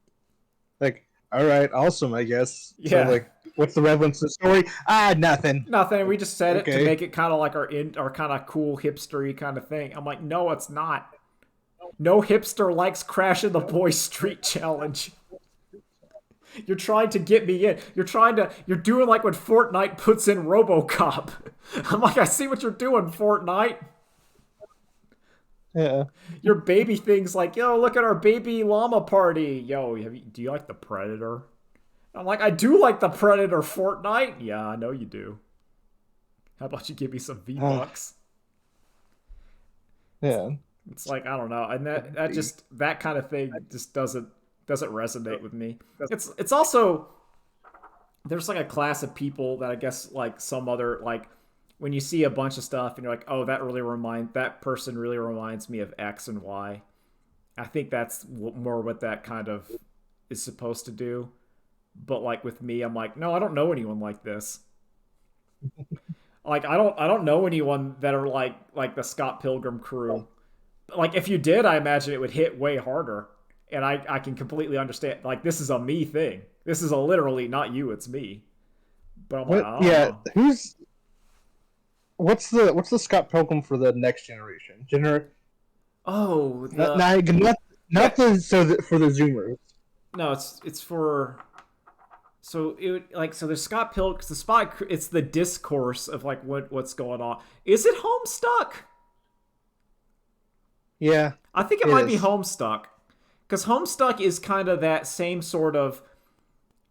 Like, all right, awesome, I guess. Yeah. So, like, what's the relevance to the story? Nothing. Nothing. We just said it to make it kind of like our kind of cool hipstery kind of thing. I'm like, no, it's not. No hipster likes Crashing the Boys Street Challenge. You're trying to get me in. You're doing like when Fortnite puts in RoboCop. I'm like, I see what you're doing, Fortnite. Yeah. Your baby thing's like, yo, look at our baby llama party. Yo, do you like the Predator? I'm like, I do like the Predator, Fortnite. Yeah, I know you do. How about you give me some V-Bucks? Yeah. It's like, I don't know. And that kind of thing just doesn't resonate with me. It's also, there's like a class of people that I guess like some other, like when you see a bunch of stuff and you're like, oh, that person really reminds me of X and Y. I think that's more what that kind of is supposed to do. But like with me, I'm like, no, I don't know anyone like this. Like I don't know anyone that are like the Scott Pilgrim crew. Like if you did, I imagine it would hit way harder. And I can completely understand. Like this is a me thing. This is a literally not you, it's me. But I'm like, What? I don't Yeah. know. What's the Scott Pilgrim for the next generation? Oh, Not the not not, yeah. not for the Zoomers. No, it's for so there's Scott Pilgrim. The spot it's the discourse of like what's going on. Is it Homestuck? Yeah, I think it it might be is. Homestuck because Homestuck is kind of that same sort of.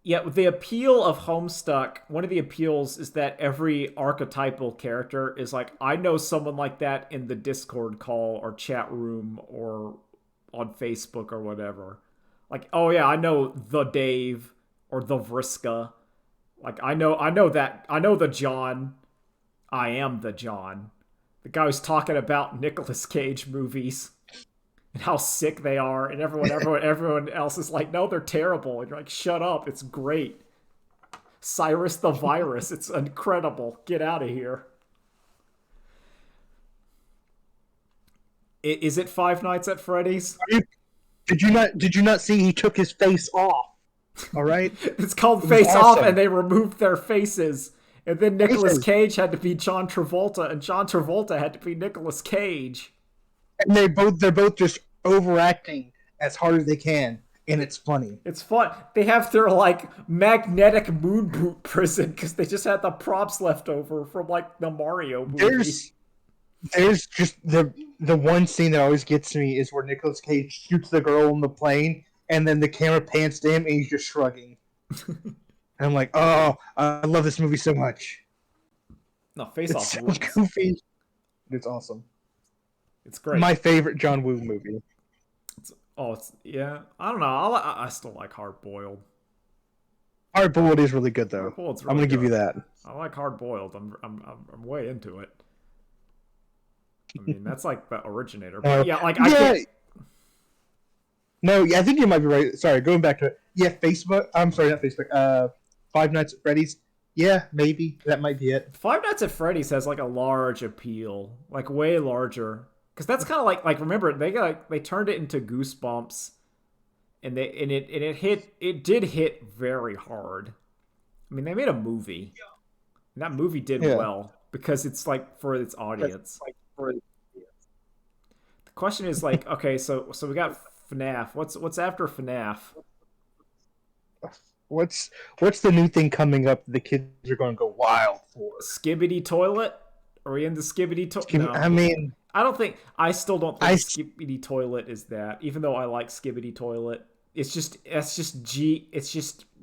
Yeah, the appeal of Homestuck, one of the appeals is that every archetypal character is like, I know someone like that in the Discord call or chat room or on Facebook or whatever. Like, oh yeah, I know the Dave or the Vriska. Like I know the John. I am the John. The guy who's talking about Nicolas Cage movies and how sick they are, and everyone else is like, no, they're terrible. And you're like, shut up, it's great. Cyrus the Virus, it's incredible. Get out of here. Is it Five Nights at Freddy's? Did you not see he took his face off? All right, It's called it was Face Off, and awesome. they removed their faces. And then Nicolas Faces, Cage had to be John Travolta, and John Travolta had to be Nicolas Cage. and they're both just overacting as hard as they can, and it's funny. It's fun. They have their like magnetic moon boot prison because they just had the props left over from like the Mario movie. There's there's just the one scene that always gets me is where Nicolas Cage shoots the girl on the plane, and then the camera pans to him, and he's just shrugging. And I'm like, oh, I love this movie so much. No, Face It's Off so rules. goofy. It's awesome. It's great. My favorite John Woo movie. It's yeah. I don't know. I still like Hard Boiled. Hard Boiled is really good though. Hard Boiled's I'm really gonna give you good. that. I like Hard Boiled. I'm way into it. I mean, that's like the originator. But yeah, like I Yeah, can't. no, yeah, I think you might be right. Sorry, going back to it. Yeah, Facebook. I'm sorry, not Facebook. Five Nights at Freddy's. Yeah, maybe that might be it. Five Nights at Freddy's has like a large appeal, like way larger. Because that's kind of like remember they turned it into Goosebumps, and it did hit very hard. I mean, they made a movie, and that movie did Yeah. well because it's like for its audience. The question is like, okay, so we got FNAF. What's after FNAF? What's what's the new thing coming up that the kids are going to go wild for? Skibidi Toilet? Are we in the Skibidi Toilet? No, I mean, I don't think. I still don't think I Skibidi Toilet is that. Even though I like Skibidi Toilet, It's just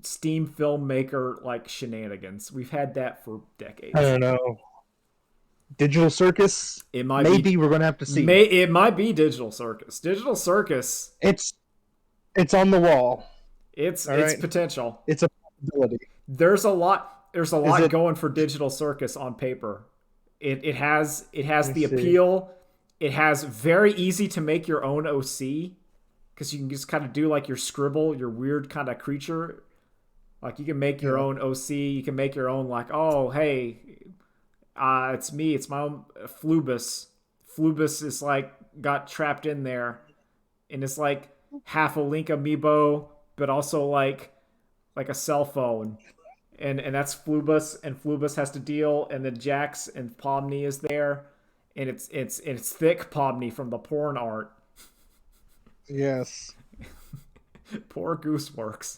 Steam filmmaker like shenanigans. We've had that for I decades. don't know. Digital Circus. It might be. Maybe we're going to have to see. It might be Digital Circus. Digital Circus. It's it's on the wall. All It's right. potential. It's a possibility. There's a lot. There's a Is lot it? going for Digital Circus on paper. It has Let me the see. appeal. It has very easy to make your own OC because you can just kind of do like your scribble, your weird kind of creature. Like you can make your Yeah. own OC. You can make your own like, oh hey, it's me. It's my own Flubus. Flubus is like got trapped in there, and it's like half a Link amiibo, but also like a cell phone. And that's Flubus, and Flubus has to deal, and then Jax and Pomni is there, and it's thick Pomni from the porn art. Yes. Poor Gooseworks.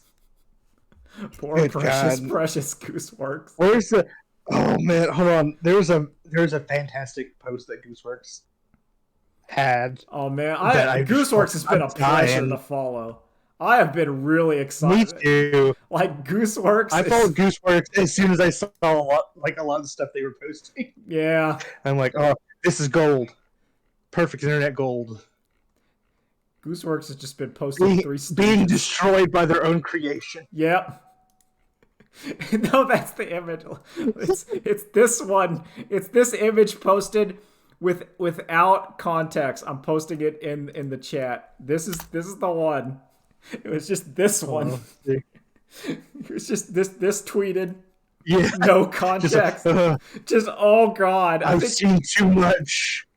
Poor Good precious, God. precious Gooseworks. Where's the? Oh man, hold on. There's a fantastic post that Gooseworks had Oh man, that I just Gooseworks has been I'm a pleasure to dying. follow. I have been really Me excited. too. Like Gooseworks I is, followed Gooseworks as soon as I saw a lot of stuff they were posting. yeah. I'm like, oh, this is gold. Perfect internet gold. Gooseworks has just been posting Three Being Stooges. destroyed by their own creation. Yep. No, that's the image. It's this one. It's this image posted without context. I'm posting it in the chat. This is the one. It was just this one. It was just this tweeted. Yeah. No context. Just oh god. I've seen too much.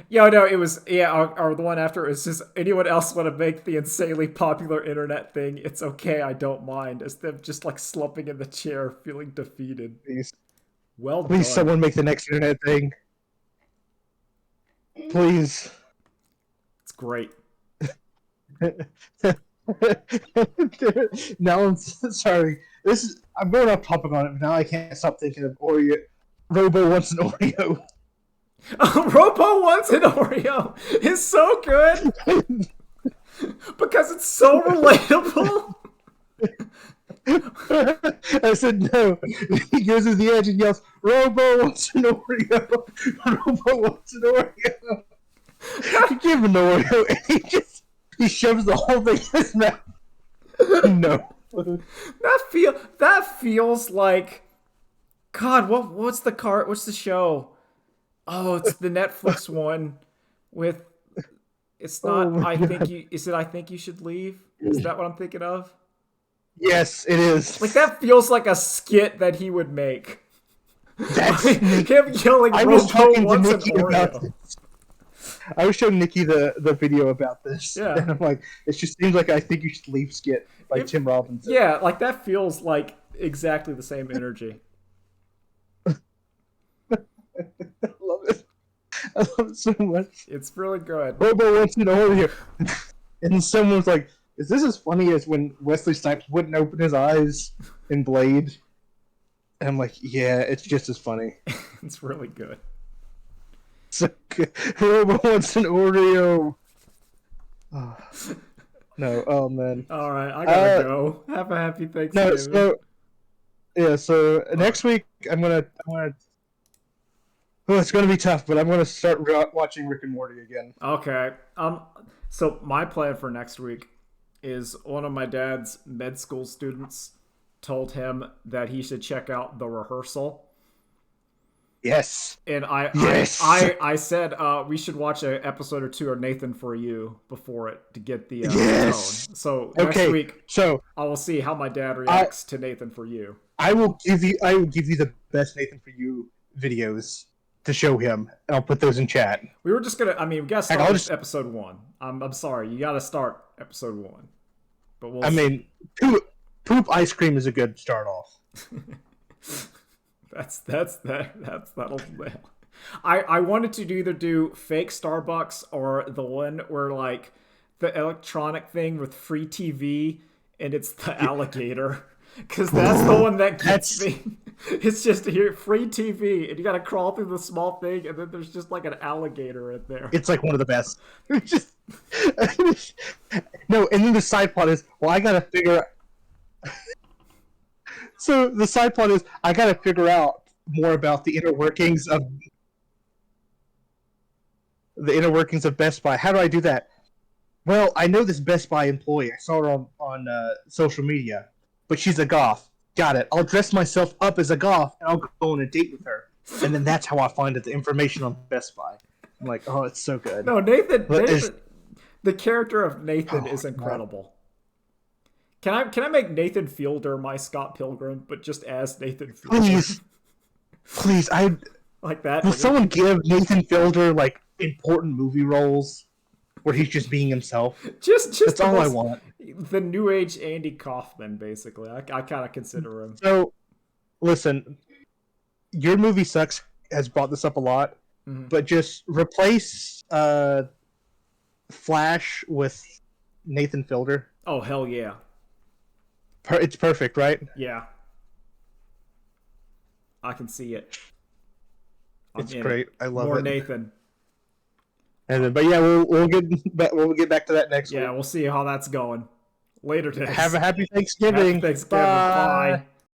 Yo, no, it was or the one after is just anyone else want to make the insanely popular internet thing? It's okay, I don't mind. As them just like slumping in the chair, feeling defeated. Please, Well please, done. someone make the next internet thing. Please. It's great. Now I'm sorry. I'm going off topic on it, but now I can't stop thinking of Oreo. Robo wants an Oreo. Robo wants an Oreo is so good because it's so relatable. I said no. He goes to the edge and yells, "Robo wants an Oreo! Robo wants an Oreo!" You give him the Oreo, and he shoves the whole thing in his mouth. No. That feels like God. What's the show? Oh, it's the Netflix one with. It's not. Oh I God. think you. Is it? I think you should leave. Is that what I'm thinking of? Yes, it is. Like that feels like a skit that he would make. That's him yelling. I was talking to wants an Nikki about Oreo. this. I was showing Nikki the video about this, Yeah. and I'm like, it just seems like I think you should leave skit by Tim Robinson. Yeah, like that feels like exactly the same energy. I love it. I love it so much. It's really good. Robo wants an Oreo, and someone's like, "Is this as funny as when Wesley Snipes wouldn't open his eyes in Blade?" And I'm like, "Yeah, it's just as funny." It's really good. So good. Robo wants an Oreo. Oh. No, oh man. All right, I gotta go. Have a happy Thanksgiving. So next week I'm gonna. Oh, it's gonna be tough, but I'm gonna start watching Rick and Morty again. Okay. So my plan for next week is one of my dad's med school students told him that he should check out The Rehearsal. Yes. And I said we should watch an episode or two of Nathan For You before it to get the tone. So next week, so I will see how my dad reacts to Nathan For You. I will give you the best Nathan For You videos to show him, and I'll put those in chat. We were just gonna. I mean, we gotta start with episode 1. I'm sorry, you gotta start episode 1. But we'll. I mean, poop ice cream is a good start off. That'll. I wanted to either do fake Starbucks or the one where like the electronic thing with free TV and it's the alligator, because that's the one that gets me. It's just here free TV and you gotta crawl through the small thing and then there's just like an alligator in there. It's like one of the best. No, and then the side plot is, well, I gotta figure. So the side plot is, I gotta figure out more about the inner workings of Best Buy. How do I do that? Well, I know this Best Buy employee. I saw her on social media, but she's a goth. Got it. I'll dress myself up as a goth and I'll go on a date with her, and then that's how I find the information on Best Buy. I'm like, oh, it's so good. No, Nathan, the character of Nathan is incredible. God. Can I make Nathan Fielder my Scott Pilgrim, but just as Nathan Fielder? Please, I like that. Will someone give Nathan Fielder like important movie roles where he's just being himself? Just that's all I want. The new age Andy Kaufman, basically. I kind of consider him. So, listen, Your Movie Sucks has brought this up a lot, but just replace Flash with Nathan Fielder. Oh hell yeah! It's perfect, right? Yeah, I can see it. I'm It's in it. great. I love More it. Nathan. And then, but yeah, we'll get back to that next Yeah, week. we'll see how that's going. Later Have days. a happy Happy Thanksgiving. Thanksgiving. Bye. Bye.